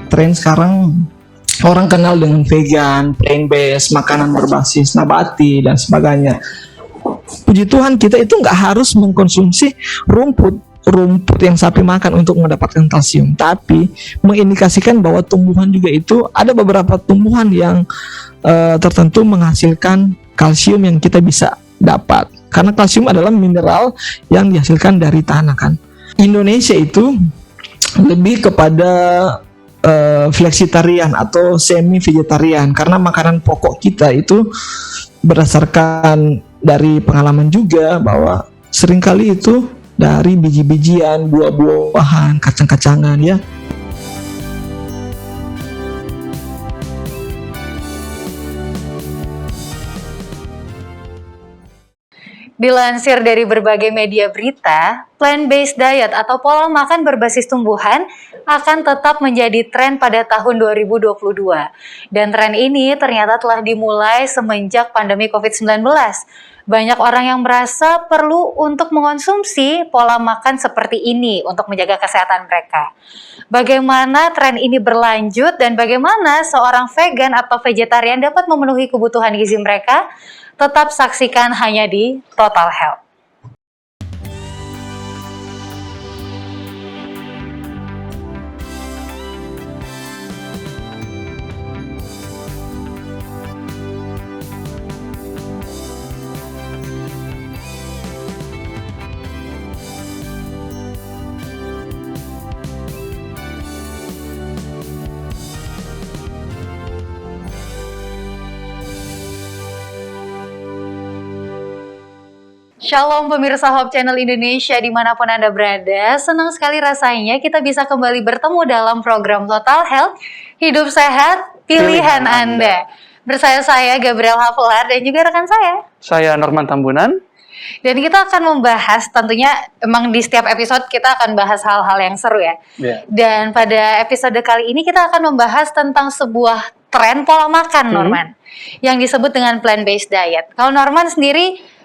tren sekarang orang kenal dengan vegan, plant-based, makanan berbasis nabati dan sebagainya. Puji Tuhan kita itu nggak harus mengkonsumsi rumput yang sapi makan untuk mendapatkan kalsium, tapi mengindikasikan bahwa tumbuhan juga itu ada beberapa tumbuhan yang tertentu menghasilkan kalsium yang kita bisa dapat, karena kalsium adalah mineral yang dihasilkan dari tanah kan. Indonesia itu lebih kepada flexitarian atau semi vegetarian, karena makanan pokok kita itu berdasarkan dari pengalaman juga bahwa seringkali itu dari biji-bijian, buah-buahan, kacang-kacangan ya. Dilansir dari berbagai media berita, plant-based diet atau pola makan berbasis tumbuhan akan tetap menjadi tren pada tahun 2022. Dan tren ini ternyata telah dimulai semenjak pandemi COVID-19. Banyak orang yang merasa perlu untuk mengonsumsi pola makan seperti ini untuk menjaga kesehatan mereka. Bagaimana tren ini berlanjut dan bagaimana seorang vegan atau vegetarian dapat memenuhi kebutuhan gizi mereka? Tetap saksikan hanya di Total Health. Shalom pemirsa Hope Channel Indonesia dimanapun Anda berada, senang sekali rasanya kita bisa kembali bertemu dalam program Total Health, Hidup Sehat, Pilihan Anda. Bersama saya Gabriel Havelar dan juga rekan saya Norman Tambunan. Dan kita akan membahas, tentunya emang di setiap episode kita akan bahas hal-hal yang seru ya. Dan pada episode kali ini kita akan membahas tentang sebuah tren pola makan Norman, yang disebut dengan plant-based diet. Kalau Norman sendiri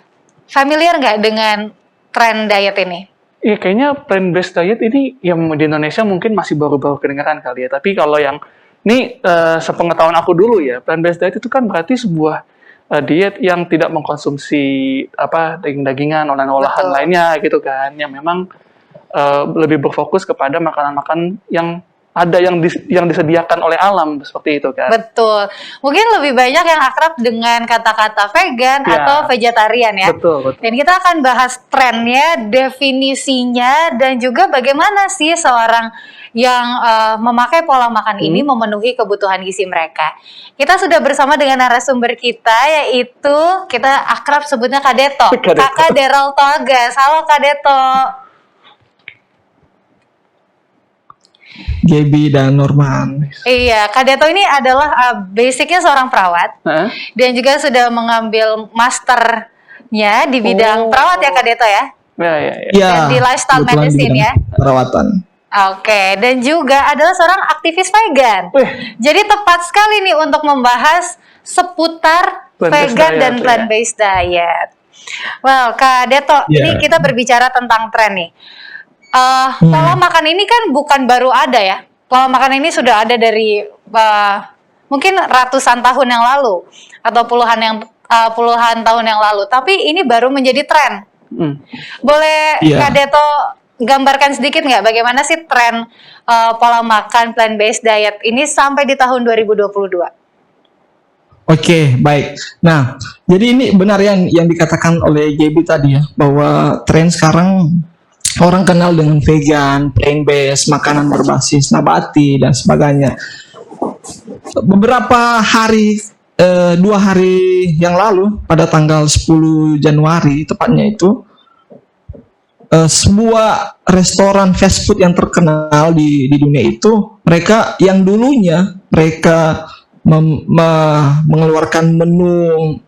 familiar nggak dengan tren diet ini? Iya, kayaknya plant-based diet ini yang di Indonesia mungkin masih baru-baru kedengaran kali ya. Tapi kalau yang ini sepengetahuan aku dulu ya, plant-based diet itu kan berarti sebuah diet yang tidak mengkonsumsi daging-dagingan, olahan-olahan lainnya gitu kan, yang memang lebih berfokus kepada makanan-makanan yang ada yang disediakan oleh alam seperti itu kan. Betul. Mungkin lebih banyak yang akrab dengan kata-kata vegan atau vegetarian ya. Betul. Dan kita akan bahas trennya, definisinya, dan juga bagaimana sih seorang yang memakai pola makan ini memenuhi kebutuhan gizi mereka. Kita sudah bersama dengan narasumber kita, yaitu kita akrab sebutnya Kak Deto. Kakak Deralto Agas. Halo Kak Deto. Gaby dan Norman. Iya, Kak Deto ini adalah basicnya seorang perawat dan juga sudah mengambil masternya di bidang perawat ya Kak Deto ya? Iya. Di lifestyle medicine ya? Perawatan. Oke, dan juga adalah seorang aktivis vegan. Jadi tepat sekali nih untuk membahas seputar vegan dan plant-based diet. Well, Kak Deto, ini kita berbicara tentang tren nih. Pola makan ini kan bukan baru ada ya. Pola makan ini sudah ada dari mungkin ratusan tahun yang lalu atau puluhan tahun yang lalu. Tapi ini baru menjadi tren. Boleh Kak Deto gambarkan sedikit nggak bagaimana sih tren pola makan plant-based diet ini sampai di tahun 2022? Oke, baik. Nah, jadi ini benar yang dikatakan oleh Gaby tadi ya, bahwa tren sekarang orang kenal dengan vegan, plant-based, makanan berbasis nabati dan sebagainya. Beberapa hari, 2 hari yang lalu, pada tanggal 10 Januari tepatnya itu, sebuah restoran fast food yang terkenal di dunia itu, mereka yang dulunya mereka mengeluarkan menu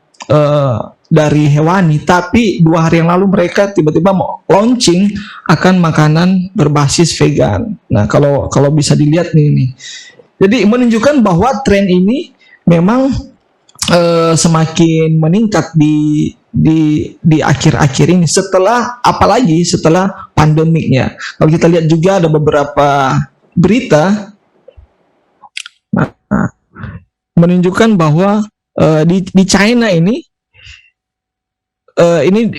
dari hewani, tapi 2 hari yang lalu mereka tiba-tiba mau launching akan makanan berbasis vegan. Nah, kalau bisa dilihat nih. Jadi menunjukkan bahwa tren ini memang semakin meningkat di akhir-akhir ini, apalagi setelah pandemiknya. Kalau kita lihat juga ada beberapa berita Nah, menunjukkan bahwa di China ini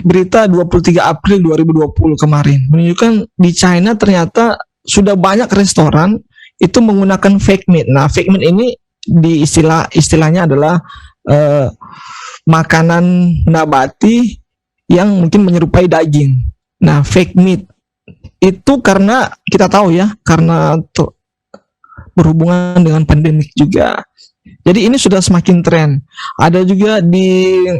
berita 23 April 2020 kemarin menunjukkan di China ternyata sudah banyak restoran itu menggunakan fake meat. Nah, fake meat ini di istilahnya adalah makanan nabati yang mungkin menyerupai daging. Nah, fake meat itu karena kita tahu ya, karena berhubungan dengan pandemik juga. Jadi ini sudah semakin tren. Ada juga di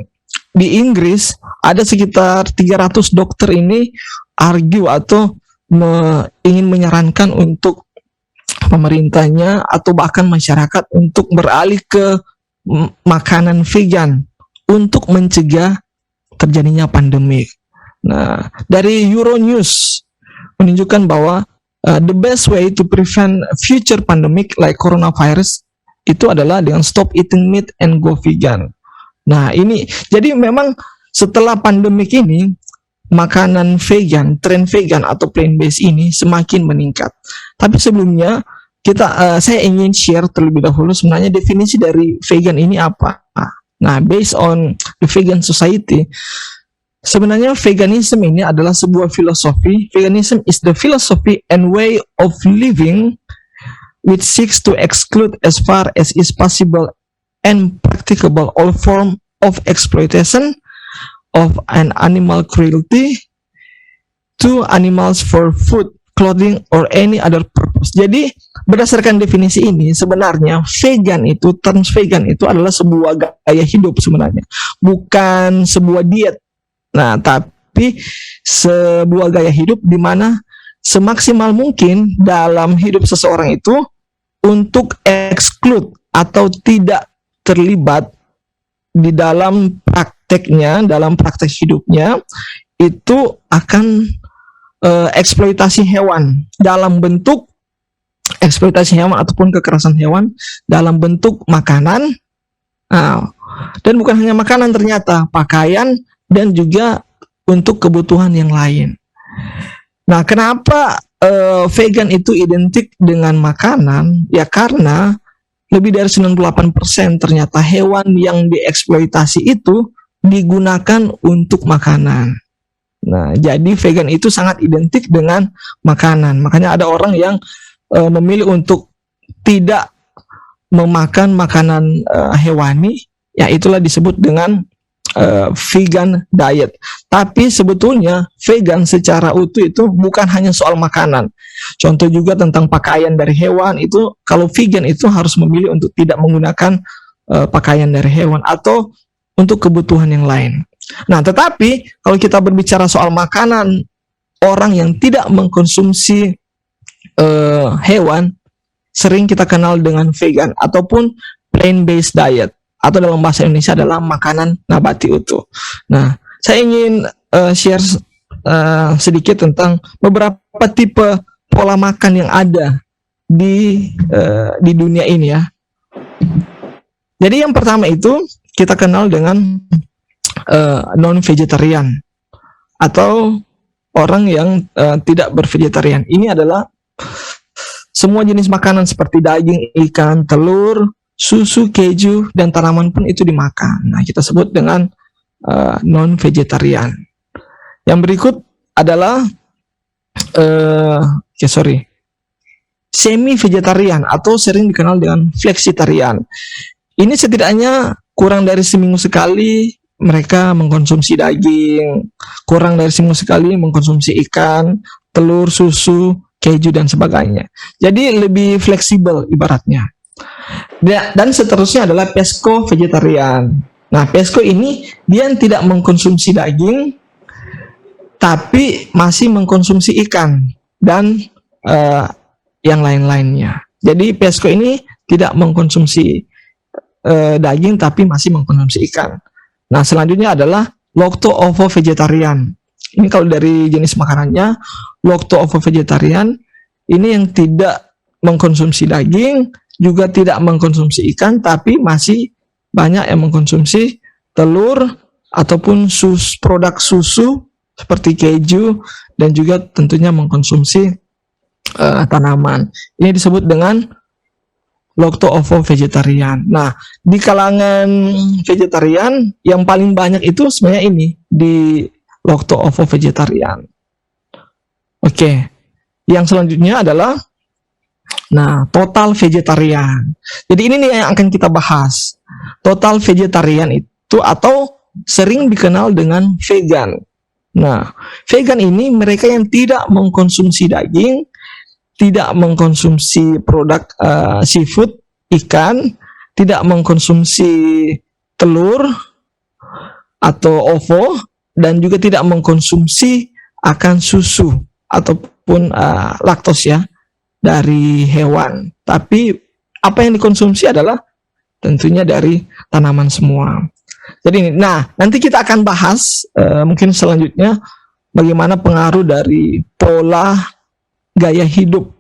Inggris ada sekitar 300 dokter ini argue atau ingin menyarankan untuk pemerintahnya atau bahkan masyarakat untuk beralih ke makanan vegan untuk mencegah terjadinya pandemi. Nah, dari Euronews menunjukkan bahwa the best way to prevent future pandemic like coronavirus itu adalah dengan stop eating meat and go vegan. Nah, ini jadi memang setelah pandemik ini makanan vegan, tren vegan atau plant based ini semakin meningkat. Tapi sebelumnya saya ingin share terlebih dahulu sebenarnya definisi dari vegan ini apa. Nah, based on the vegan society, sebenarnya veganism ini adalah sebuah filosofi. Veganism is the philosophy and way of living which seeks to exclude as far as is possible and practicable all form of exploitation of an animal cruelty to animals for food, clothing, or any other purpose. Jadi berdasarkan definisi ini sebenarnya terms vegan itu adalah sebuah gaya hidup sebenarnya, bukan sebuah diet. Nah, tapi sebuah gaya hidup di mana semaksimal mungkin dalam hidup seseorang itu untuk exclude atau tidak terlibat di dalam prakteknya, dalam praktek hidupnya itu akan eksploitasi hewan dalam bentuk eksploitasi hewan ataupun kekerasan hewan dalam bentuk makanan. Nah, dan bukan hanya makanan, ternyata pakaian dan juga untuk kebutuhan yang lain. Nah, kenapa vegan itu identik dengan makanan? Ya karena lebih dari 98% ternyata hewan yang dieksploitasi itu digunakan untuk makanan. Nah, jadi vegan itu sangat identik dengan makanan. Makanya ada orang yang memilih untuk tidak memakan makanan hewani, ya itulah disebut dengan vegan diet. Tapi sebetulnya vegan secara utuh itu bukan hanya soal makanan. Contoh juga tentang pakaian dari hewan itu, kalau vegan itu harus memilih untuk tidak menggunakan pakaian dari hewan atau untuk kebutuhan yang lain. Nah, tetapi kalau kita berbicara soal makanan, orang yang tidak mengkonsumsi hewan sering kita kenal dengan vegan ataupun plant-based diet, atau dalam bahasa Indonesia adalah makanan nabati utuh. Nah, saya ingin share sedikit tentang beberapa tipe pola makan yang ada di dunia ini ya. Jadi yang pertama itu kita kenal dengan non-vegetarian atau orang yang tidak bervegetarian. Ini adalah semua jenis makanan seperti daging, ikan, telur, susu, keju, dan tanaman pun itu dimakan. Nah, kita sebut dengan non-vegetarian. Yang berikut adalah semi-vegetarian atau sering dikenal dengan flexitarian. Ini setidaknya kurang dari seminggu sekali mereka mengkonsumsi daging, kurang dari seminggu sekali mengkonsumsi ikan, telur, susu, keju, dan sebagainya. Jadi lebih fleksibel ibaratnya. Dan seterusnya adalah pesco vegetarian. Nah, pesco ini dia tidak mengkonsumsi daging, tapi masih mengkonsumsi ikan dan yang lain-lainnya. Jadi pesco ini tidak mengkonsumsi daging, tapi masih mengkonsumsi ikan. Nah, selanjutnya adalah lacto-ovo vegetarian. Ini kalau dari jenis makanannya, lacto-ovo vegetarian ini yang tidak mengkonsumsi daging, juga tidak mengkonsumsi ikan, tapi masih banyak yang mengkonsumsi telur ataupun produk susu seperti keju, dan juga tentunya mengkonsumsi tanaman. Ini disebut dengan lacto-ovo vegetarian. Nah, di kalangan vegetarian yang paling banyak itu sebenarnya ini di lacto-ovo vegetarian. Oke. Yang selanjutnya adalah total vegetarian. Jadi ini nih yang akan kita bahas. Total vegetarian itu atau sering dikenal dengan vegan. Nah, vegan ini mereka yang tidak mengkonsumsi daging, tidak mengkonsumsi produk seafood, ikan, tidak mengkonsumsi telur atau ovo, dan juga tidak mengkonsumsi akan susu ataupun laktos ya dari hewan. Tapi apa yang dikonsumsi adalah tentunya dari tanaman semua. Jadi nanti kita akan bahas mungkin selanjutnya bagaimana pengaruh dari pola gaya hidup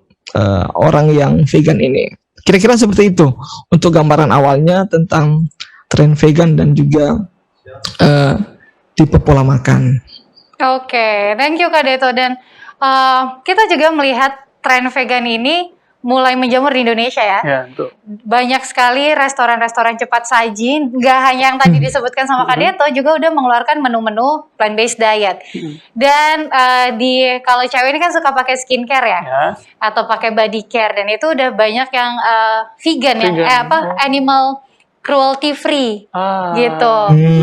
orang yang vegan ini. Kira-kira seperti itu untuk gambaran awalnya tentang tren vegan dan juga tipe pola makan. Oke, thank you Kak Deto. Dan kita juga melihat tren vegan ini mulai menjamur di Indonesia ya. Ya, betul. Banyak sekali restoran-restoran cepat saji, nggak hanya yang tadi disebutkan sama Kak Deto, juga udah mengeluarkan menu-menu plant-based diet. Dan kalau cewek ini kan suka pakai skincare ya, atau pakai body care, dan itu udah banyak yang vegan. Yang animal cruelty free gitu.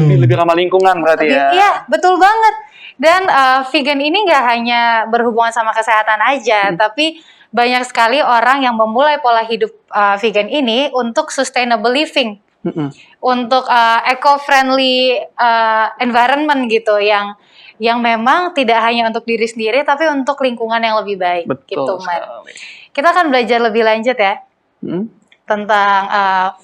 Lebih ramah lingkungan berarti ya. Iya, betul banget. Dan vegan ini nggak hanya berhubungan sama kesehatan aja, tapi banyak sekali orang yang memulai pola hidup vegan ini untuk sustainable living, untuk eco-friendly environment gitu, yang memang tidak hanya untuk diri sendiri, tapi untuk lingkungan yang lebih baik. Betul gitu, Mat. sekali. Kita akan belajar lebih lanjut ya tentang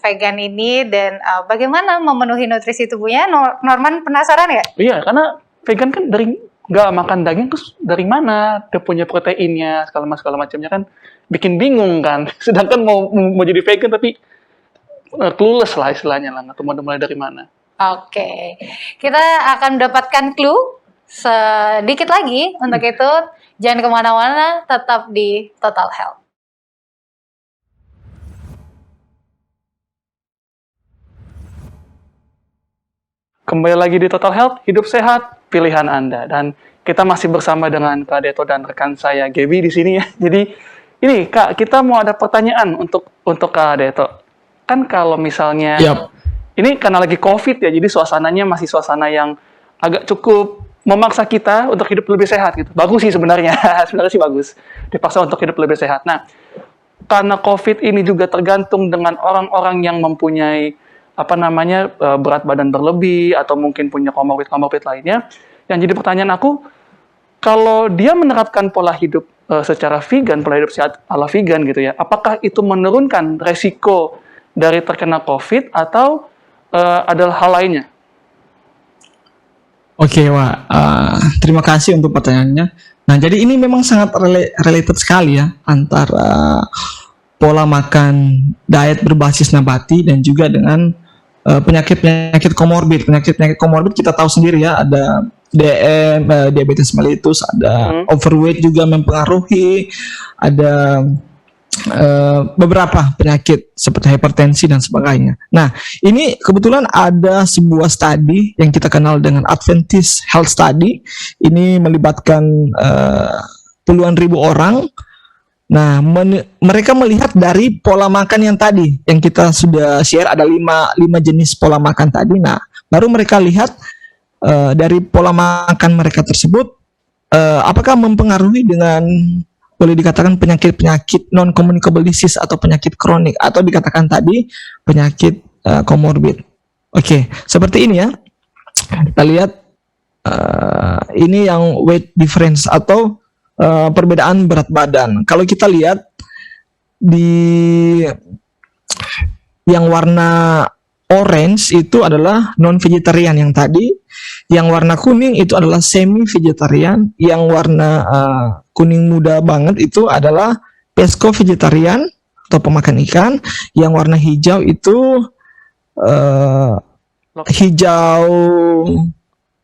vegan ini dan bagaimana memenuhi nutrisi tubuhnya. Norman penasaran ya? Iya, karena vegan kan dari nggak makan daging, terus dari mana dia punya proteinnya segala macamnya, kan bikin bingung kan. Sedangkan mau jadi vegan tapi clueless lah istilahnya lah, nggak tahu mau mulai dari mana. Oke, kita akan mendapatkan clue sedikit lagi. Untuk itu jangan kemana-mana, tetap di Total Health. Kembali lagi di Total Health, hidup sehat, pilihan Anda. Dan kita masih bersama dengan Kak Deto dan rekan saya Gaby di sini ya. Jadi ini Kak, kita mau ada pertanyaan untuk Kak Deto. Kan kalau misalnya ini karena lagi COVID ya, jadi suasananya masih suasana yang agak cukup memaksa kita untuk hidup lebih sehat gitu. Bagus sih sebenarnya, sebenarnya sih bagus. Dipaksa untuk hidup lebih sehat. Nah, karena COVID ini juga tergantung dengan orang-orang yang mempunyai berat badan berlebih atau mungkin punya komorbid lainnya. Yang jadi pertanyaan aku, kalau dia menerapkan pola hidup secara vegan, pola hidup sehat ala vegan gitu ya, apakah itu menurunkan resiko dari terkena COVID atau ada hal lainnya? Oke, Wak. Terima kasih untuk pertanyaannya. Nah, jadi ini memang sangat related sekali ya antara pola makan diet berbasis nabati dan juga dengan penyakit komorbid. Penyakit komorbid kita tahu sendiri ya, ada DM, diabetes mellitus, ada overweight juga mempengaruhi, ada beberapa penyakit seperti hipertensi dan sebagainya. Nah, ini kebetulan ada sebuah studi yang kita kenal dengan Adventist Health Study. Ini melibatkan puluhan ribu orang. Nah, mereka melihat dari pola makan yang tadi, yang kita sudah share, ada 5 jenis pola makan tadi. Nah, baru mereka lihat dari pola makan mereka tersebut, apakah mempengaruhi dengan, boleh dikatakan penyakit-penyakit non-communicable disease atau penyakit kronik, atau dikatakan tadi penyakit komorbid. Oke, seperti ini ya. Kita lihat ini yang weight difference atau perbedaan berat badan. Kalau kita lihat di yang warna orange itu adalah non-vegetarian yang tadi, yang warna kuning itu adalah semi-vegetarian, yang warna kuning muda banget itu adalah pesco-vegetarian atau pemakan ikan, yang warna hijau itu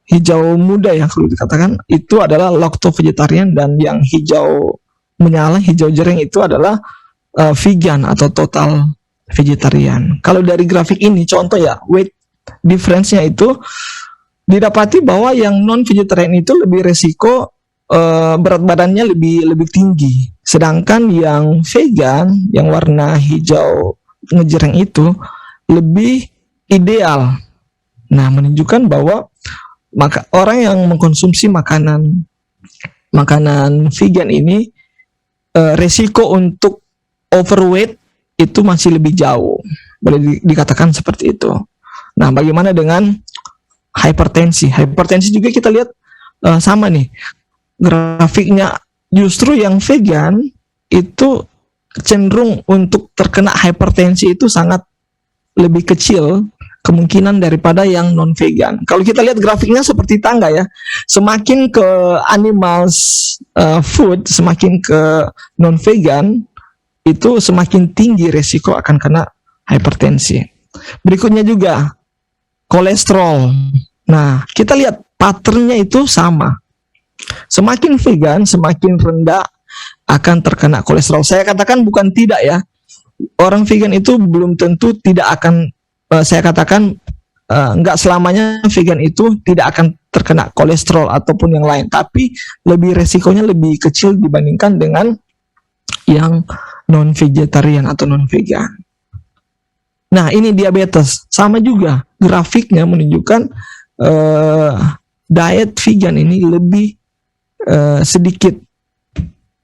hijau muda ya kalau dikatakan, itu adalah lacto-vegetarian, dan yang hijau menyala, hijau jering itu adalah vegan atau total vegetarian. Kalau dari grafik ini contoh ya, weight difference-nya itu didapati bahwa yang non vegetarian itu lebih resiko berat badannya lebih tinggi. Sedangkan yang vegan yang warna hijau ngejreng itu lebih ideal. Nah, menunjukkan bahwa orang yang mengkonsumsi makanan vegan ini resiko untuk overweight itu masih lebih jauh. Boleh dikatakan seperti itu. Nah, bagaimana dengan hipertensi? Hipertensi juga kita lihat sama nih. Grafiknya justru yang vegan itu cenderung untuk terkena hipertensi itu sangat lebih kecil kemungkinan daripada yang non vegan. Kalau kita lihat grafiknya seperti tangga ya, semakin ke animals food, semakin ke non vegan itu semakin tinggi resiko akan kena hipertensi. Berikutnya juga kolesterol. Nah, kita lihat patternnya itu sama. Semakin vegan, semakin rendah akan terkena kolesterol. Saya katakan bukan tidak ya. Orang vegan itu belum tentu tidak akan, saya katakan nggak selamanya vegan itu tidak akan terkena kolesterol ataupun yang lain. Tapi lebih resikonya lebih kecil dibandingkan dengan yang non vegetarian atau non vegan. Nah, ini diabetes sama juga, grafiknya menunjukkan diet vegan ini lebih sedikit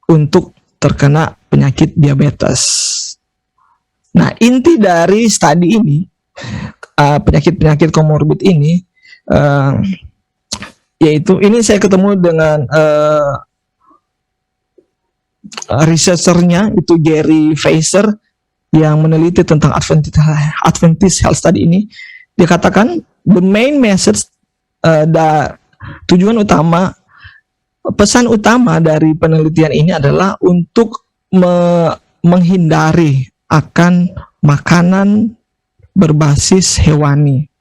untuk terkena penyakit diabetes. Nah, inti dari studi ini penyakit-penyakit komorbid ini yaitu ini saya ketemu dengan researchernya itu Gary Fraser yang meneliti tentang Adventist Health Study ini. Dia katakan the main message tujuan utama, pesan utama dari penelitian ini adalah untuk menghindari akan makanan berbasis hewani.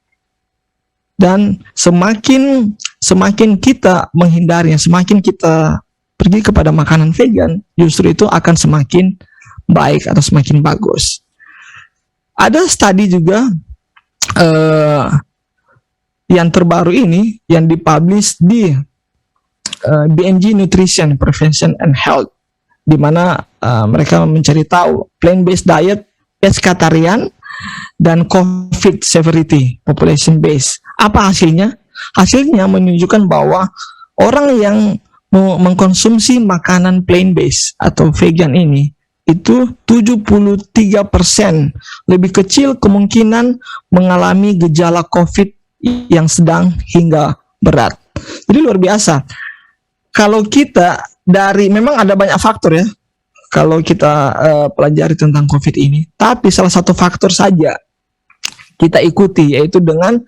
Dan semakin kita menghindari, semakin kita pergi kepada makanan vegan, justru itu akan semakin baik atau semakin bagus. Ada studi juga yang terbaru ini yang dipublish di BMJ Nutrition Prevention and Health, di mana mereka mencari tahu plant-based diet, pescatarian, dan COVID severity population base. Apa hasilnya? Hasilnya menunjukkan bahwa orang yang mengkonsumsi makanan plant-based atau vegan ini itu 73% lebih kecil kemungkinan mengalami gejala COVID yang sedang hingga berat. Jadi luar biasa. Kalau kita memang ada banyak faktor ya kalau kita pelajari tentang COVID ini, tapi salah satu faktor saja kita ikuti, yaitu dengan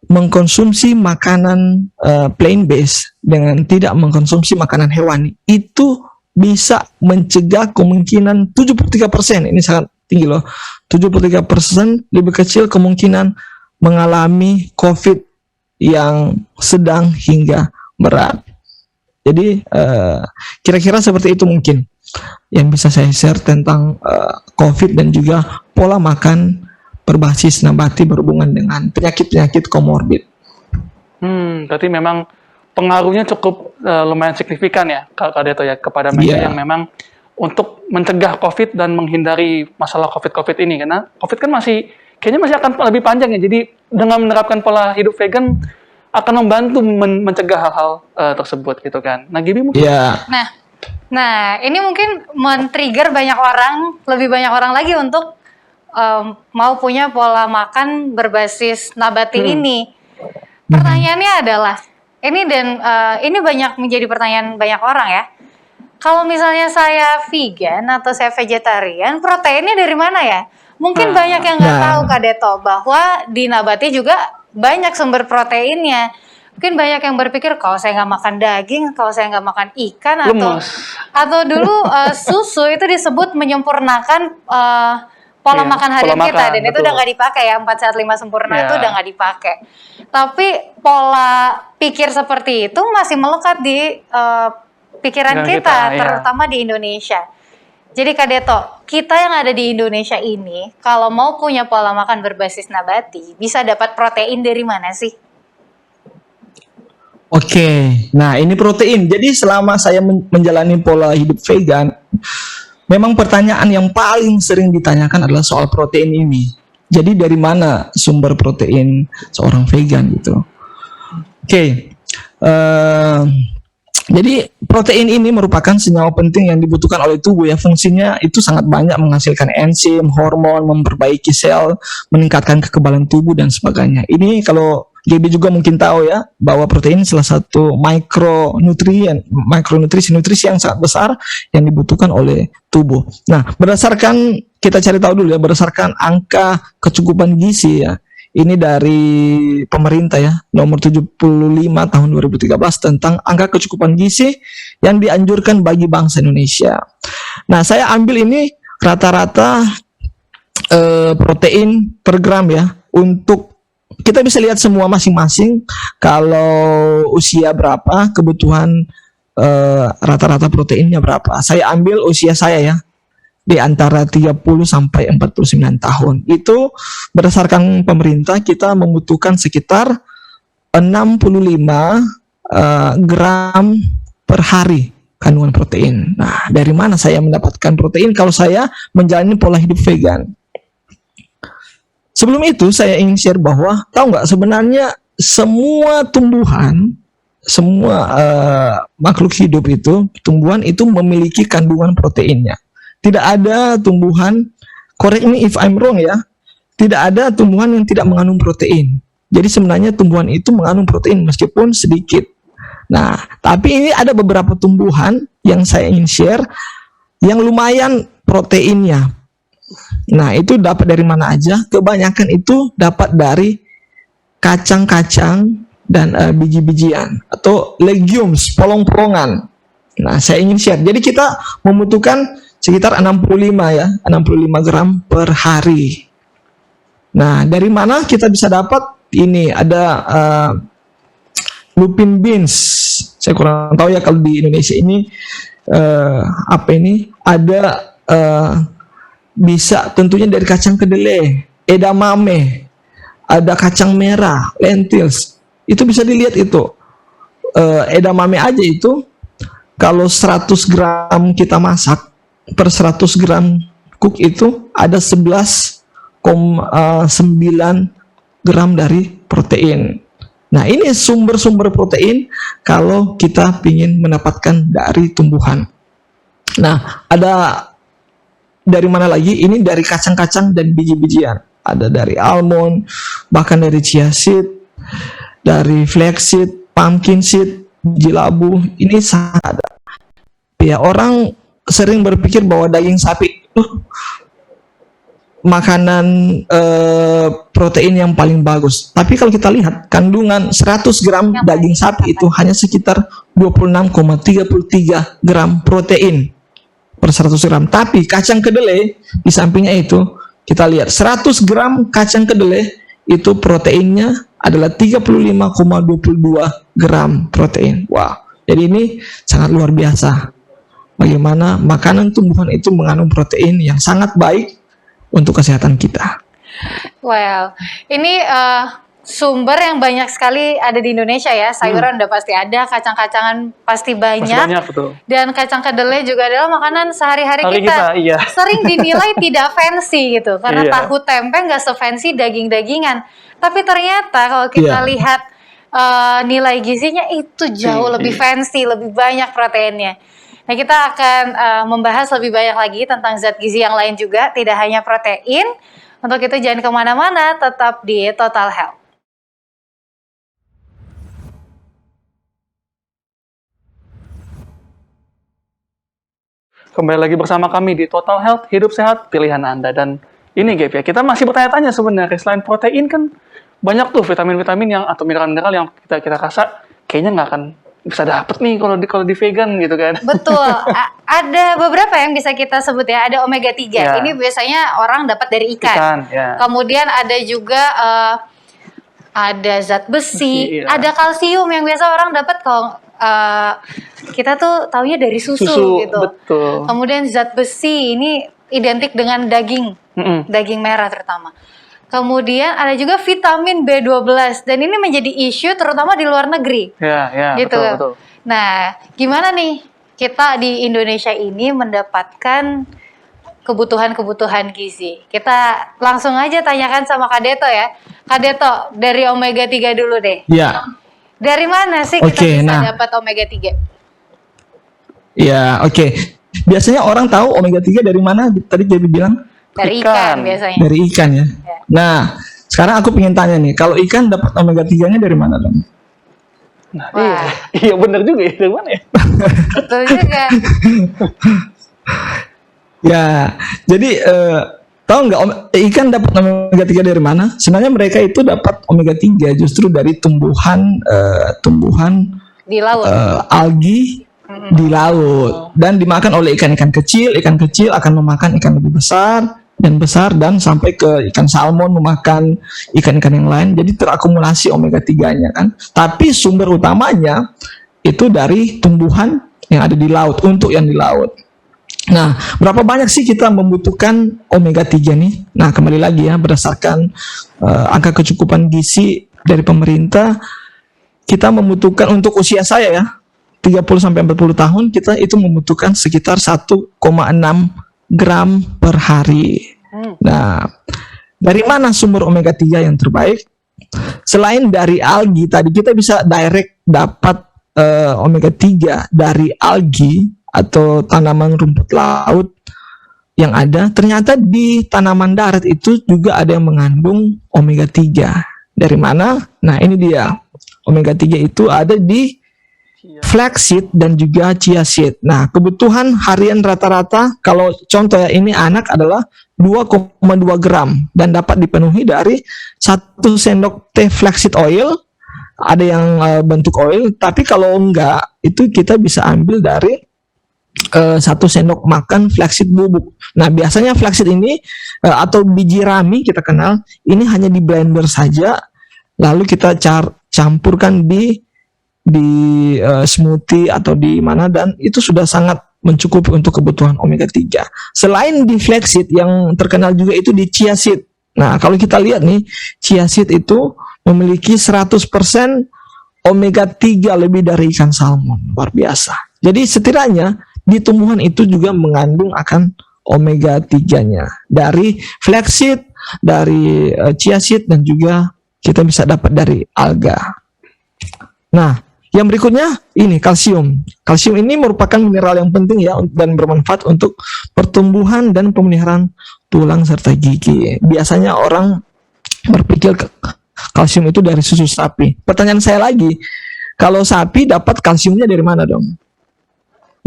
mengkonsumsi makanan plant-based dengan tidak mengkonsumsi makanan hewani, itu bisa mencegah kemungkinan 73%, ini sangat tinggi loh, 73% lebih kecil kemungkinan mengalami COVID yang sedang hingga berat. Jadi kira-kira seperti itu mungkin yang bisa saya share tentang COVID dan juga pola makan berbasis nabati berhubungan dengan penyakit-penyakit komorbid. Berarti memang pengaruhnya cukup lumayan signifikan ya, Kak Deto ya, kepada mereka yang memang untuk mencegah COVID dan menghindari masalah COVID ini, karena COVID kan kayaknya masih akan lebih panjang ya. Jadi dengan menerapkan pola hidup vegan akan membantu mencegah hal-hal tersebut gitu kan. Nah, Gibi mungkin. Nah, ini mungkin men-trigger lebih banyak orang lagi untuk mau punya pola makan berbasis nabati ini. Pertanyaannya adalah ini banyak menjadi pertanyaan banyak orang ya. Kalau misalnya saya vegan atau saya vegetarian, proteinnya dari mana ya? Mungkin banyak yang nggak tahu Kak Deto bahwa di nabati juga banyak sumber proteinnya. Mungkin banyak yang berpikir kalau saya nggak makan daging, kalau saya nggak makan ikan atau dulu susu itu disebut menyempurnakan pola makan harian kita, dan betul. Itu udah nggak dipakai ya, 4 sehat 5 sempurna itu udah nggak dipakai. Tapi pola pikir seperti itu masih melekat di pikiran kita, terutama di Indonesia. Jadi Kak Deto, kita yang ada di Indonesia ini, kalau mau punya pola makan berbasis nabati, bisa dapat protein dari mana sih? Oke, nah ini protein. Jadi selama saya menjalani pola hidup vegan, memang pertanyaan yang paling sering ditanyakan adalah soal protein ini. Jadi dari mana sumber protein seorang vegan gitu? Oke, jadi protein ini merupakan senyawa penting yang dibutuhkan oleh tubuh ya. Fungsinya itu sangat banyak, menghasilkan enzim, hormon, memperbaiki sel, meningkatkan kekebalan tubuh dan sebagainya. Ini kalau GB juga mungkin tahu ya, bahwa protein salah satu nutrisi yang sangat besar yang dibutuhkan oleh tubuh. Nah, berdasarkan kita cari tahu dulu ya, berdasarkan angka kecukupan gizi ya. Ini dari pemerintah ya, nomor 75 tahun 2013 tentang angka kecukupan gizi yang dianjurkan bagi bangsa Indonesia. Nah, saya ambil ini rata-rata protein per gram ya, untuk kita bisa lihat semua masing-masing kalau usia berapa, kebutuhan rata-rata proteinnya berapa. Saya ambil usia saya ya, di antara 30 sampai 49 tahun. Itu berdasarkan pemerintah kita membutuhkan sekitar 65 gram per hari kandungan protein. Nah, dari mana saya mendapatkan protein kalau saya menjalani pola hidup vegan? Sebelum itu saya ingin share bahwa tahu nggak, sebenarnya semua tumbuhan, semua makhluk hidup itu, tumbuhan itu memiliki kandungan proteinnya. Tidak ada tumbuhan, correct me if I'm wrong ya, tidak ada tumbuhan yang tidak mengandung protein. Jadi sebenarnya tumbuhan itu mengandung protein meskipun sedikit. Nah, tapi ini ada beberapa tumbuhan yang saya ingin share yang lumayan proteinnya. Nah, itu dapat dari mana aja? Kebanyakan itu dapat dari kacang-kacang dan biji-bijian atau legumes, polong-polongan. Nah, saya ingin share. Jadi kita membutuhkan sekitar 65 ya, 65 gram per hari. Nah, dari mana kita bisa dapat ini? Ada lupin beans. Saya kurang tahu ya kalau di Indonesia ini apa ini? Ada bisa tentunya dari kacang kedelai, edamame, ada kacang merah, lentils. Itu bisa dilihat itu. Edamame aja itu kalau 100 gram kita masak, per 100 gram cook itu ada 11,9 gram dari protein. Nah, ini sumber-sumber protein kalau kita ingin mendapatkan dari tumbuhan. Nah, ada dari mana lagi? Ini dari kacang-kacang dan biji-bijian. Ada dari almond, bahkan dari chia seed, dari flaxseed, pumpkin seed, biji labu. Ini sangat ada. Ya, orang sering berpikir bahwa daging sapi makanan protein yang paling bagus. Tapi kalau kita lihat kandungan 100 gram daging sapi itu hanya sekitar 26,33 gram protein per 100 gram. Tapi kacang kedelai di sampingnya itu kita lihat 100 gram kacang kedelai itu proteinnya adalah 35,22 gram protein. Wow. Jadi ini sangat luar biasa. Bagaimana makanan tumbuhan itu mengandung protein yang sangat baik untuk kesehatan kita. Wow, ini sumber yang banyak sekali ada di Indonesia ya. Sayuran udah pasti ada, kacang-kacangan pasti banyak. Masih banyak, betul. Dan kacang kedelai juga adalah makanan sehari-hari kita. Iya. Sering dinilai tidak fancy gitu, karena Iya. tahu tempe nggak se-fancy daging-dagingan. Tapi ternyata kalau kita lihat nilai gizinya itu jauh lebih fancy, lebih banyak proteinnya. Nah, kita akan membahas lebih banyak lagi tentang zat gizi yang lain juga, tidak hanya protein. Untuk itu jangan kemana-mana, tetap di Total Health. Kembali lagi bersama kami di Total Health, hidup sehat, pilihan Anda. Dan ini Gap ya, kita masih bertanya-tanya sebenarnya, selain protein kan banyak tuh vitamin-vitamin yang atau mineral-mineral yang kita rasa kayaknya nggak akan bisa dapet nih kalau di vegan gitu kan. Betul. Ada beberapa yang bisa kita sebut ya. Ada omega 3. Ya. Ini biasanya orang dapat dari ikan. Ya. Kemudian ada juga ada zat besi, Iya. ada kalsium yang biasa orang dapat kalau kita tuh taunya dari susu gitu. Betul. Kemudian zat besi ini identik dengan daging, daging merah terutama. Kemudian ada juga vitamin B12 dan ini menjadi isu terutama di luar negeri. Ya, Gitu. betul. Nah, gimana nih kita di Indonesia ini mendapatkan kebutuhan gizi? Kita langsung aja tanyakan sama Kak Deto ya. Kak Deto, dari omega 3 dulu deh. Ya. Dari mana sih kita Oke, bisa nah. dapat omega 3? Ya, oke. Biasanya orang tahu omega 3 dari mana? Tadi jadi bilang Dari Ikan. ikan biasanya. dari ikan ya. Ya. Nah, sekarang aku pengen tanya nih, kalau ikan dapat omega 3-nya dari mana dong? Nah, Wah. iya benar juga ya, dari mana ya? Betul juga. Ya, jadi tahu nggak ikan dapat omega 3 dari mana? Sebenarnya mereka itu dapat omega 3 justru dari tumbuhan Di laut. algi di laut dan dimakan oleh ikan-ikan kecil. Ikan kecil akan memakan ikan lebih besar dan sampai ke ikan salmon memakan ikan-ikan yang lain. Jadi terakumulasi omega 3-nya kan. Tapi sumber utamanya itu dari tumbuhan yang ada di laut, untuk yang di laut. Nah, berapa banyak sih kita membutuhkan omega 3 nih? Nah, kembali lagi ya, berdasarkan angka kecukupan gizi dari pemerintah, kita membutuhkan untuk usia saya ya, 30-40 tahun, kita itu membutuhkan sekitar 1,6 gram per hari. Nah, dari mana sumber omega 3 yang terbaik? Selain dari algi, tadi kita bisa direct dapat omega 3 dari algi atau tanaman rumput laut yang ada. Ternyata di tanaman darat itu juga ada yang mengandung omega 3. Dari mana? Nah, ini dia. Omega 3 itu ada di flaxseed dan juga chia seed. Nah, kebutuhan harian rata-rata kalau contoh ya, ini anak adalah 2,2 gram dan dapat dipenuhi dari 1 sendok teh flaxseed oil. Ada yang bentuk oil, tapi kalau enggak itu kita bisa ambil dari 1 sendok makan flaxseed bubuk. Nah, biasanya flaxseed ini atau biji rami kita kenal, ini hanya di blender saja, lalu kita campurkan di smoothie atau di mana, dan itu sudah sangat mencukupi untuk kebutuhan omega 3. Selain di flaxseed, yang terkenal juga itu di chia seed. Nah, kalau kita lihat nih, chia seed itu memiliki 100% omega 3 lebih dari ikan salmon. Luar biasa. Jadi setidaknya di tumbuhan itu juga mengandung akan omega 3-nya. Dari flaxseed, dari chia seed, dan juga kita bisa dapat dari alga. Nah, yang berikutnya ini kalsium. Kalsium ini merupakan mineral yang penting ya dan bermanfaat untuk pertumbuhan dan pemeliharaan tulang serta gigi. Biasanya orang berpikir kalsium itu dari susu sapi. Pertanyaan saya lagi, kalau sapi dapat kalsiumnya dari mana dong?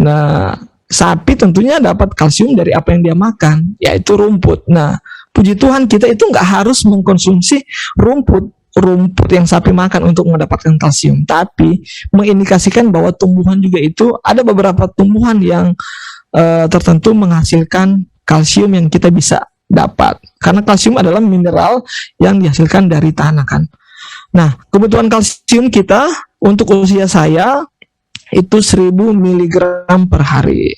Nah, sapi tentunya dapat kalsium dari apa yang dia makan, yaitu rumput. Nah, puji Tuhan kita itu nggak harus mengkonsumsi rumput yang sapi makan untuk mendapatkan kalsium, tapi mengindikasikan bahwa tumbuhan juga itu ada beberapa tumbuhan yang tertentu menghasilkan kalsium yang kita bisa dapat, karena kalsium adalah mineral yang dihasilkan dari tanah kan. Nah, kebutuhan kalsium kita untuk usia saya itu 1000 mg per hari.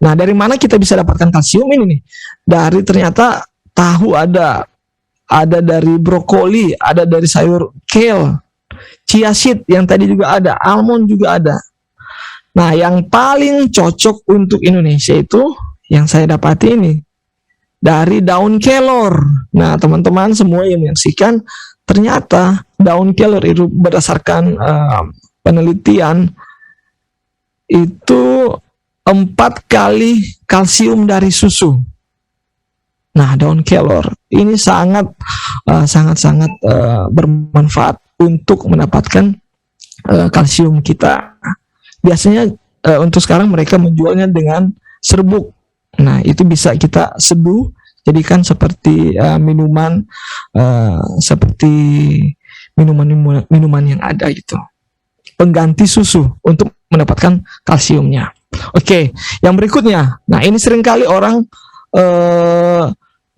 Nah, dari mana kita bisa dapatkan kalsium ini nih? Dari ternyata tahu ada dari brokoli, ada dari sayur kale, chia seed yang tadi juga ada, almond juga ada. Nah, yang paling cocok untuk Indonesia itu yang saya dapati ini dari daun kelor. Nah, teman-teman semua yang menyaksikan, ternyata daun kelor itu berdasarkan penelitian itu 4 kali kalsium dari susu. Nah, daun kelor ini sangat bermanfaat untuk mendapatkan kalsium kita. Biasanya untuk sekarang mereka menjualnya dengan serbuk. Nah, itu bisa kita seduh, jadikan seperti minuman minuman yang ada gitu. Pengganti susu untuk mendapatkan kalsiumnya. Oke, yang berikutnya. Nah, ini seringkali orang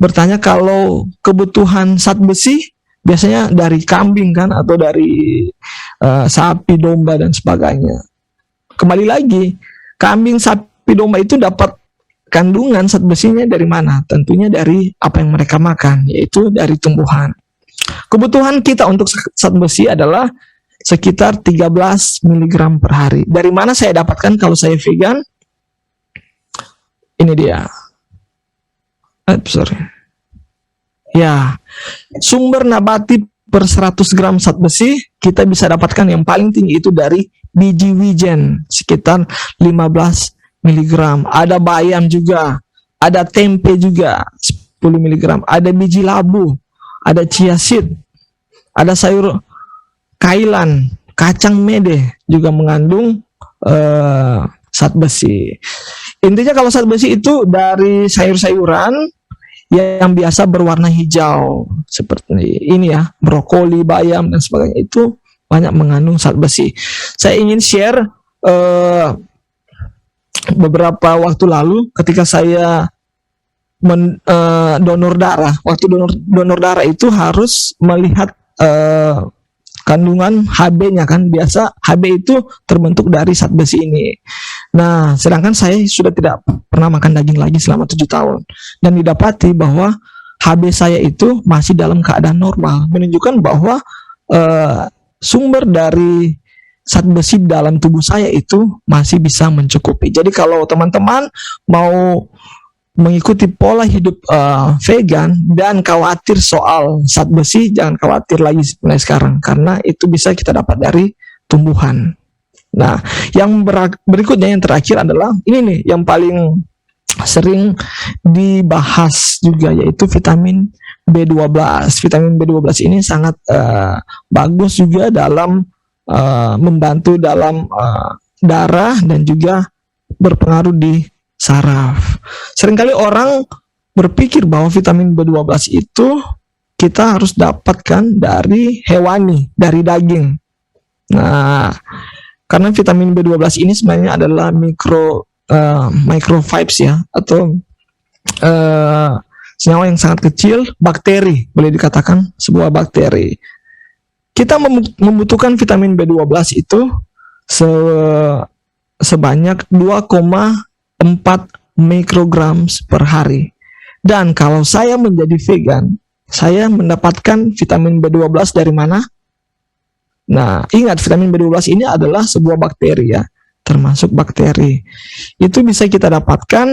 bertanya kalau kebutuhan zat besi biasanya dari kambing kan, atau dari sapi, domba dan sebagainya. kembali lagi, kambing, sapi, domba itu dapat kandungan zat besinya dari mana? Tentunya dari apa yang mereka makan, yaitu dari tumbuhan. Kebutuhan kita untuk zat besi adalah sekitar 13 mg per hari. Dari mana saya dapatkan kalau saya vegan? Ini dia. Ya, sumber nabati per 100 gram zat besi kita bisa dapatkan yang paling tinggi itu dari biji wijen sekitar 15 mg. Ada bayam juga, ada tempe juga 10 mg, ada biji labu, ada chia seed, ada sayur kailan, kacang mede juga mengandung zat besi. Intinya kalau zat besi itu dari sayur-sayuran yang biasa berwarna hijau seperti ini ya, brokoli, bayam dan sebagainya, itu banyak mengandung zat besi. Saya ingin share beberapa waktu lalu ketika saya donor darah. Waktu donor darah itu harus melihat kandungan HB-nya kan, biasa HB itu terbentuk dari zat besi ini. Nah, sedangkan saya sudah tidak pernah makan daging lagi selama 7 tahun dan didapati bahwa HB saya itu masih dalam keadaan normal, menunjukkan bahwa sumber dari zat besi dalam tubuh saya itu masih bisa mencukupi. Jadi kalau teman-teman mau mengikuti pola hidup vegan dan khawatir soal zat besi, jangan khawatir lagi mulai sekarang, karena itu bisa kita dapat dari tumbuhan. Nah, yang berikutnya yang terakhir adalah ini nih yang paling sering dibahas juga, yaitu vitamin B12. Vitamin B12 ini sangat bagus juga dalam membantu dalam darah dan juga berpengaruh di saraf. Seringkali orang berpikir bahwa vitamin B12 itu kita harus dapatkan dari hewani, dari daging. Nah, karena vitamin B12 ini sebenarnya adalah microfibers ya, atau senyawa yang sangat kecil, bakteri, boleh dikatakan sebuah bakteri. Kita membutuhkan vitamin B12 itu sebanyak 2,4 mikrogram per hari. Dan kalau saya menjadi vegan, saya mendapatkan vitamin B12 dari mana? Nah, ingat vitamin B12 ini adalah sebuah bakteri ya, termasuk bakteri. Itu bisa kita dapatkan.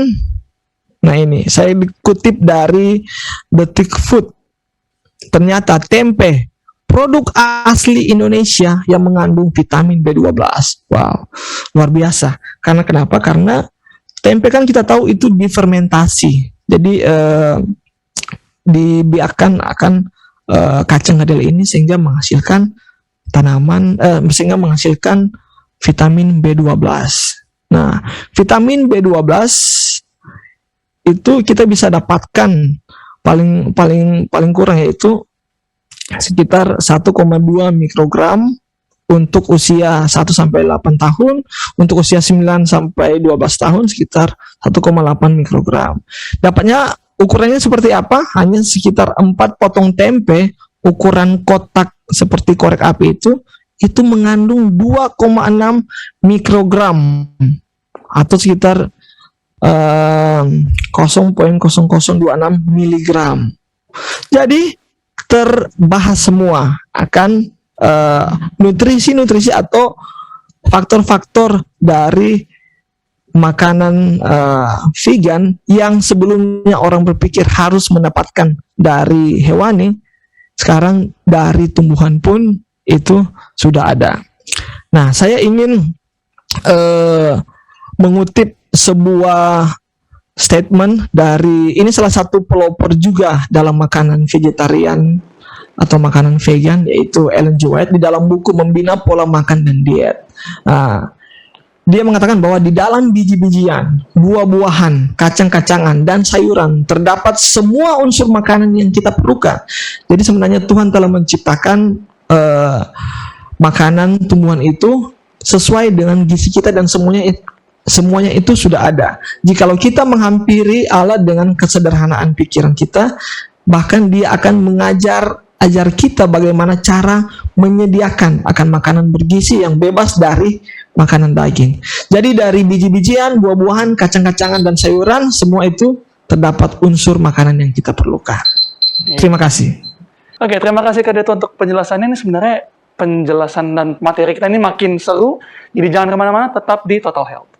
Nah, ini saya dikutip dari Detik Food. Ternyata tempe, produk asli Indonesia yang mengandung vitamin B12. Wow, luar biasa. Karena kenapa? Karena tempe kan kita tahu itu difermentasi. Jadi dibiarkan akan kacang kedelai ini sehingga menghasilkan sehingga menghasilkan vitamin B12. Nah, vitamin B12 itu kita bisa dapatkan paling kurang yaitu sekitar 1,2 mikrogram untuk usia 1 sampai 8 tahun, untuk usia 9 sampai 12 tahun sekitar 1,8 mikrogram. Dapatnya ukurannya seperti apa? Hanya sekitar 4 potong tempe ukuran kotak seperti korek api itu mengandung 2,6 mikrogram atau sekitar 0,0026 miligram. Jadi terbahas semua akan nutrisi-nutrisi atau faktor-faktor dari makanan vegan yang sebelumnya orang berpikir harus mendapatkan dari hewani, sekarang dari tumbuhan pun itu sudah ada. Nah, saya ingin mengutip sebuah statement dari, ini salah satu pelopor juga dalam makanan vegetarian atau makanan vegan, yaitu Ellen G. White di dalam buku Membina Pola Makan dan Diet. Nah, dia mengatakan bahwa di dalam biji-bijian, buah-buahan, kacang-kacangan, dan sayuran terdapat semua unsur makanan yang kita perlukan. Jadi sebenarnya Tuhan telah menciptakan makanan tumbuhan itu sesuai dengan gizi kita dan semuanya itu sudah ada. Jikalau kita menghampiri Allah dengan kesederhanaan pikiran kita, bahkan Dia akan ajar kita bagaimana cara menyediakan akan makanan bergizi yang bebas dari makanan daging. Jadi dari biji-bijian, buah-buahan, kacang-kacangan dan sayuran, semua itu terdapat unsur makanan yang kita perlukan. Terima kasih. Oke, terima kasih Kak Deto untuk penjelasannya. Ini sebenarnya penjelasan dan materi kita ini makin seru. Jadi jangan kemana-mana, tetap di Total Health.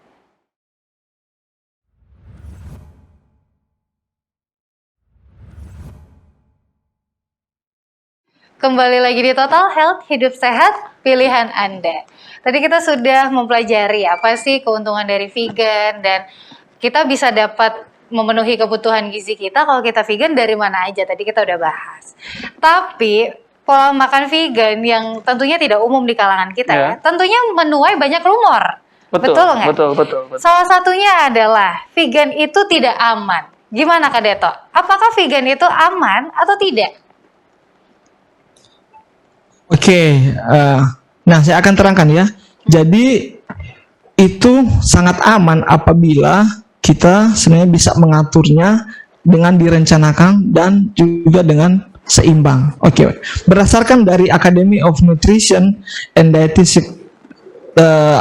Kembali lagi di Total Health, hidup sehat, pilihan Anda. Tadi kita sudah mempelajari apa sih keuntungan dari vegan dan kita bisa dapat memenuhi kebutuhan gizi kita kalau kita vegan dari mana aja. Tadi kita udah bahas. Tapi pola makan vegan yang tentunya tidak umum di kalangan kita ya, tentunya menuai banyak rumor. Betul nggak? Betul. Salah satunya adalah vegan itu tidak aman. Gimana Kak Deto? Apakah vegan itu aman atau tidak? Oke, nah saya akan terangkan ya. Jadi itu sangat aman apabila kita sebenarnya bisa mengaturnya dengan direncanakan dan juga dengan seimbang. Oke, berdasarkan dari Academy of Nutrition and Dietetics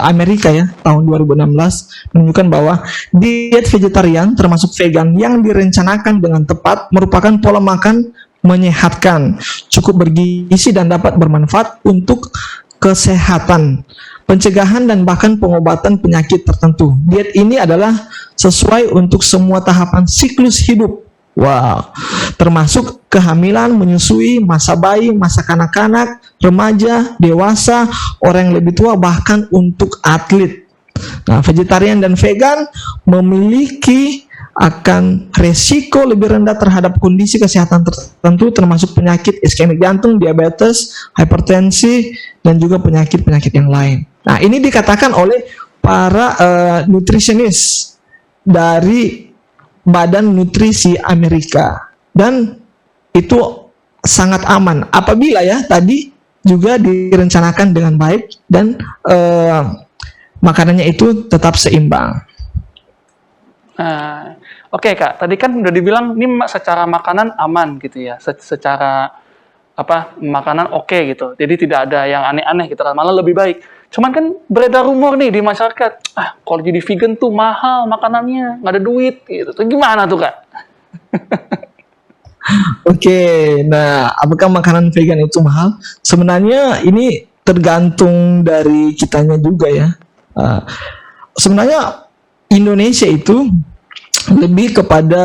Amerika ya, tahun 2016 menunjukkan bahwa diet vegetarian termasuk vegan yang direncanakan dengan tepat merupakan pola makan menyehatkan, cukup bergizi dan dapat bermanfaat untuk kesehatan, pencegahan dan bahkan pengobatan penyakit tertentu. Diet ini adalah sesuai untuk semua tahapan siklus hidup. Wow, termasuk kehamilan, menyusui, masa bayi, masa kanak-kanak, remaja, dewasa, orang yang lebih tua, bahkan untuk atlet. Nah, vegetarian dan vegan memiliki akan resiko lebih rendah terhadap kondisi kesehatan tertentu termasuk penyakit iskemik jantung, diabetes, hipertensi, dan juga penyakit-penyakit yang lain. Nah, ini dikatakan oleh para nutritionist dari Badan Nutrisi Amerika dan itu sangat aman apabila ya tadi juga direncanakan dengan baik dan makanannya itu tetap seimbang. Oke Kak, tadi kan udah dibilang ini secara makanan aman gitu ya, secara makanan oke gitu, jadi tidak ada yang aneh-aneh gitu, malah lebih baik. Cuman kan beredar rumor nih di masyarakat, kalau jadi vegan tuh mahal makanannya, nggak ada duit gitu. Tuh gimana tuh Kak? Oke, nah apakah makanan vegan itu mahal? Sebenarnya ini tergantung dari kitanya juga ya. Sebenarnya Indonesia itu lebih kepada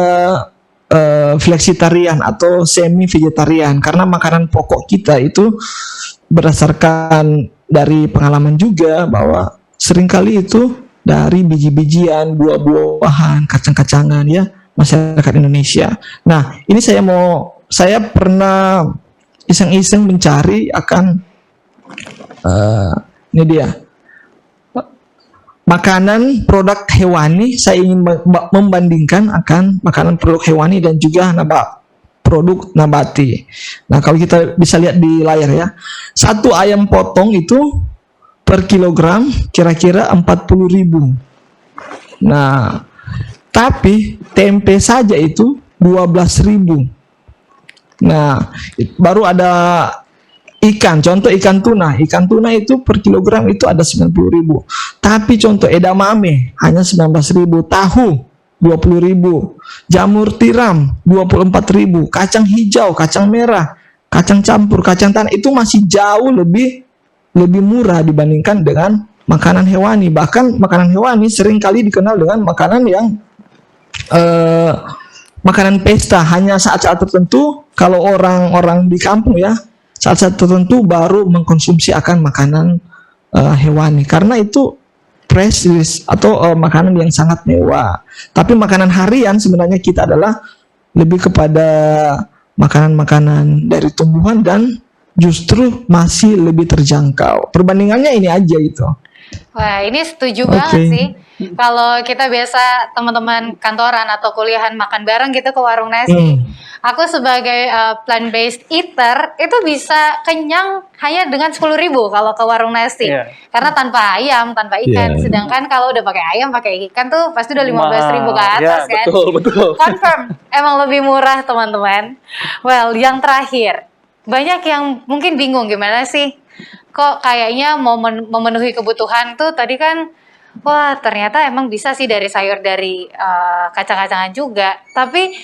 flexitarian atau semi vegetarian karena makanan pokok kita itu berdasarkan dari pengalaman juga bahwa seringkali itu dari biji-bijian, buah-buahan, kacang-kacangan ya masyarakat Indonesia. Nah, ini saya pernah iseng-iseng mencari akan ini dia makanan produk hewani. Saya ingin membandingkan akan makanan produk hewani dan juga produk nabati. Nah, kalau kita bisa lihat di layar ya, satu ayam potong itu per kilogram kira-kira 40.000. Nah, tapi tempe saja itu 12.000. Nah, baru ada ikan, contoh ikan tuna. Ikan tuna itu per kilogram itu ada 90.000. Tapi contoh edamame hanya 19.000. Tahu 20.000. Jamur tiram 24.000. Kacang hijau, kacang merah, kacang campur, kacang tanah itu masih jauh lebih murah dibandingkan dengan makanan hewani. Bahkan makanan hewani sering kali dikenal dengan makanan yang makanan pesta, hanya saat-saat tertentu. Kalau orang-orang di kampung ya, saat-saat tertentu baru mengkonsumsi akan makanan hewani karena itu prestis atau makanan yang sangat mewah. Tapi makanan harian sebenarnya kita adalah lebih kepada makanan-makanan dari tumbuhan dan justru masih lebih terjangkau. Perbandingannya ini aja itu. Wah, ini setuju banget sih. Kalau kita biasa teman-teman kantoran atau kuliahan makan bareng gitu ke warung nasi, aku sebagai plant-based eater itu bisa kenyang hanya dengan 10.000 kalau ke warung nasi. Karena tanpa ayam, tanpa ikan. Sedangkan kalau udah pakai ayam, pakai ikan tuh pasti udah 15.000 ke atas kan. Betul. Confirm, emang lebih murah teman-teman. Well, yang terakhir, banyak yang mungkin bingung gimana sih, kok kayaknya mau memenuhi kebutuhan tuh tadi kan, wah ternyata emang bisa sih dari sayur, dari kacang-kacangan juga. Tapi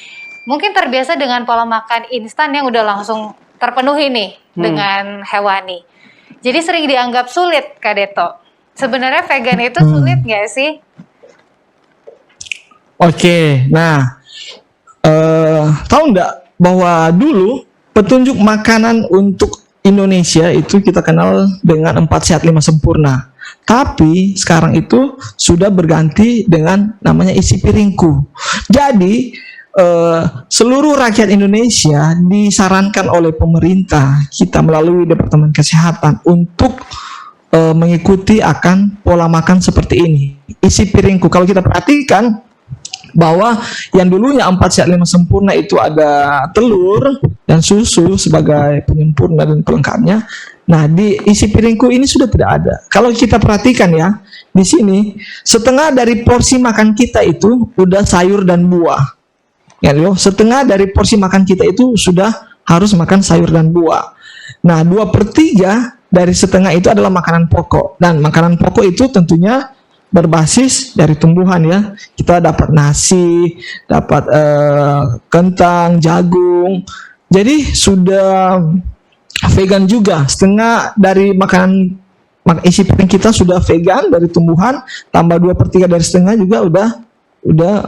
mungkin terbiasa dengan pola makan instan yang udah langsung terpenuhi nih dengan hewani. Jadi sering dianggap sulit, Kak Deto. Sebenarnya vegan itu sulit nggak sih? Oke, nah tahu nggak bahwa dulu petunjuk makanan untuk Indonesia itu kita kenal dengan 4 sehat 5 sempurna. Tapi sekarang itu sudah berganti dengan namanya isi piringku. Jadi seluruh rakyat Indonesia disarankan oleh pemerintah kita melalui Departemen Kesehatan untuk mengikuti akan pola makan seperti ini. Isi piringku, kalau kita perhatikan bahwa yang dulunya 4 sehat 5 sempurna itu ada telur dan susu sebagai penyempurna dan pelengkapnya. Nah, di isi piringku ini sudah tidak ada. Kalau kita perhatikan ya, di sini setengah dari porsi makan kita itu udah sayur dan buah. Ya, loh, setengah dari porsi makan kita itu sudah harus makan sayur dan buah. Nah, 2/3 dari setengah itu adalah makanan pokok. Dan makanan pokok itu tentunya berbasis dari tumbuhan ya. Kita dapat nasi, dapat kentang, jagung. Jadi sudah vegan juga. Setengah dari makanan isi piring kita sudah vegan dari tumbuhan, tambah 2/3 dari setengah juga udah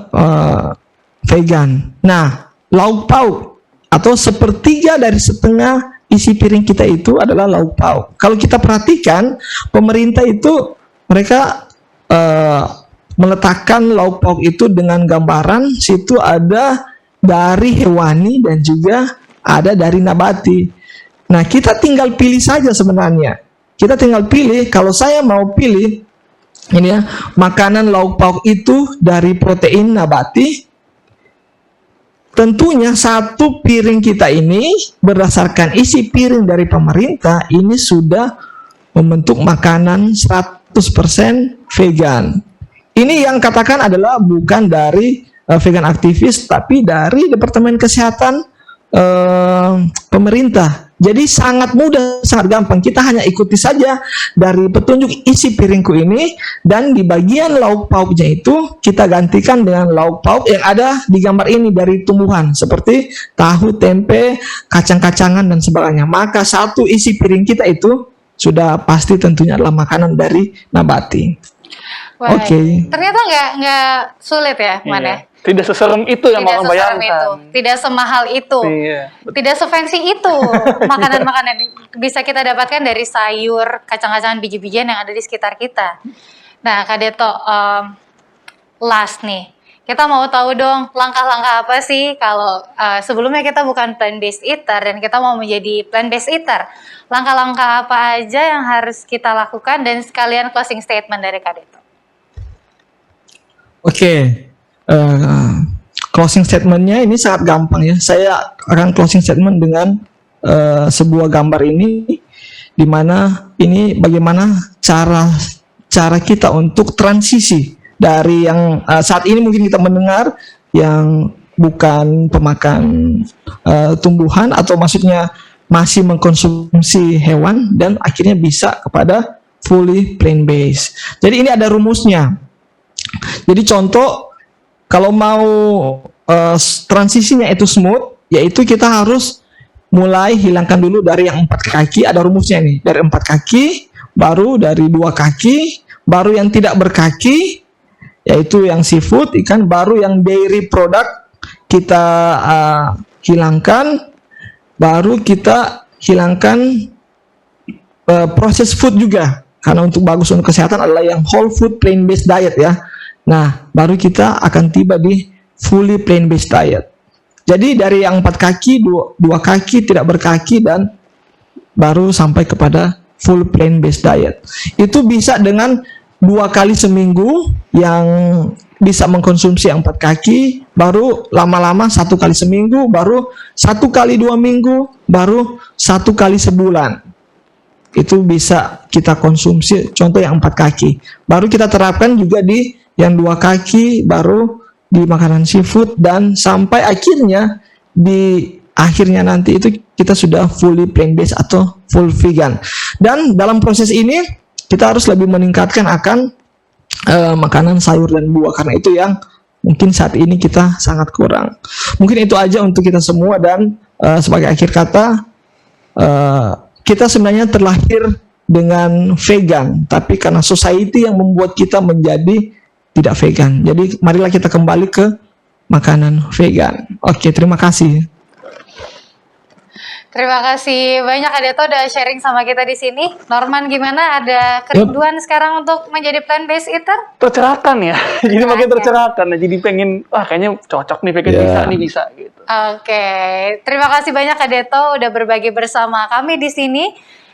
vegan. Nah, lauk pauk atau 1/3 dari setengah isi piring kita itu adalah lauk pauk. Kalau kita perhatikan, pemerintah itu mereka meletakkan lauk pauk itu dengan gambaran situ ada dari hewani dan juga ada dari nabati. Nah, kita tinggal pilih saja sebenarnya. Kita tinggal pilih, kalau saya mau pilih ini ya, makanan lauk pauk itu dari protein nabati. Tentunya satu piring kita ini berdasarkan isi piring dari pemerintah ini sudah membentuk makanan 100% vegan. Ini yang katakan adalah bukan dari vegan aktivis, tapi dari Departemen Kesehatan pemerintah. Jadi sangat mudah, sangat gampang. Kita hanya ikuti saja dari petunjuk isi piringku ini, dan di bagian lauk pauknya itu kita gantikan dengan lauk pauk yang ada di gambar ini dari tumbuhan seperti tahu, tempe, kacang-kacangan dan sebagainya. Maka satu isi piring kita itu sudah pasti tentunya adalah makanan dari nabati. Oke. Ternyata nggak sulit ya, Man ya? Tidak seserem itu yang Tidak orang seserem bayangkan. itu, tidak semahal itu, tidak sefancy itu. Makanan-makanan bisa kita dapatkan dari sayur, kacang-kacangan, biji-bijian yang ada di sekitar kita. Nah, Kak Deto, last nih, kita mau tahu dong langkah-langkah apa sih kalau sebelumnya kita bukan plant-based eater dan kita mau menjadi plant-based eater. Langkah-langkah apa aja yang harus kita lakukan dan sekalian closing statement dari Kak Deto. Oke. Closing statementnya ini sangat gampang ya. Saya akan closing statement dengan sebuah gambar ini, di mana ini bagaimana cara kita untuk transisi dari yang saat ini mungkin kita mendengar yang bukan pemakan tumbuhan, atau maksudnya masih mengkonsumsi hewan dan akhirnya bisa kepada fully plant based. Jadi ini ada rumusnya. Jadi contoh, kalau mau transisinya itu smooth, yaitu kita harus mulai hilangkan dulu dari yang 4 kaki. Ada rumusnya nih, dari 4 kaki, baru dari 2 kaki, baru yang tidak berkaki, yaitu yang seafood, ikan, baru yang dairy product kita hilangkan, baru kita hilangkan processed food juga, karena untuk bagus untuk kesehatan adalah yang whole food plant based diet ya. Nah, baru kita akan tiba di fully plant based diet. Jadi dari yang 4 kaki, 2 kaki, tidak berkaki, dan baru sampai kepada full plant based diet. Itu bisa dengan 2 kali seminggu yang bisa mengkonsumsi yang 4 kaki, baru lama-lama 1 kali seminggu, baru 1 kali 2 minggu, baru 1 kali sebulan. Itu bisa kita konsumsi, contoh yang 4 kaki. Baru kita terapkan juga di yang 2 kaki, baru di makanan seafood, dan sampai akhirnya di akhirnya nanti itu kita sudah fully plant based atau full vegan. Dan dalam proses ini kita harus lebih meningkatkan akan makanan sayur dan buah, karena itu yang mungkin saat ini kita sangat kurang. Mungkin itu aja untuk kita semua, dan sebagai akhir kata, kita sebenarnya terlahir dengan vegan, tapi karena society yang membuat kita menjadi tidak vegan. Jadi marilah kita kembali ke makanan vegan. Oke, terima kasih. Terima kasih banyak Kak Deto udah sharing sama kita di sini. Norman, gimana? Ada kerinduan sekarang untuk menjadi plant-based eater? Tercerahkan ya. Jadi makin tercerahkan. Nah, jadi pengen, kayaknya cocok nih, vegan bisa gitu. Oke, terima kasih banyak Kak Deto udah berbagi bersama kami di sini.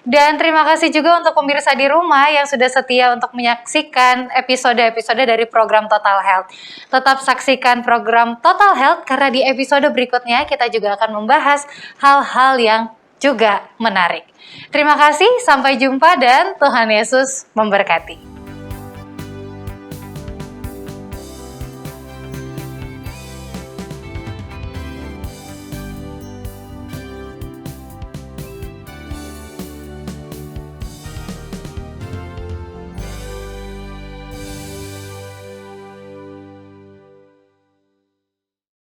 Dan terima kasih juga untuk pemirsa di rumah yang sudah setia untuk menyaksikan episode-episode dari program Total Health. Tetap saksikan program Total Health karena di episode berikutnya kita juga akan membahas hal-hal yang juga menarik. Terima kasih, sampai jumpa dan Tuhan Yesus memberkati.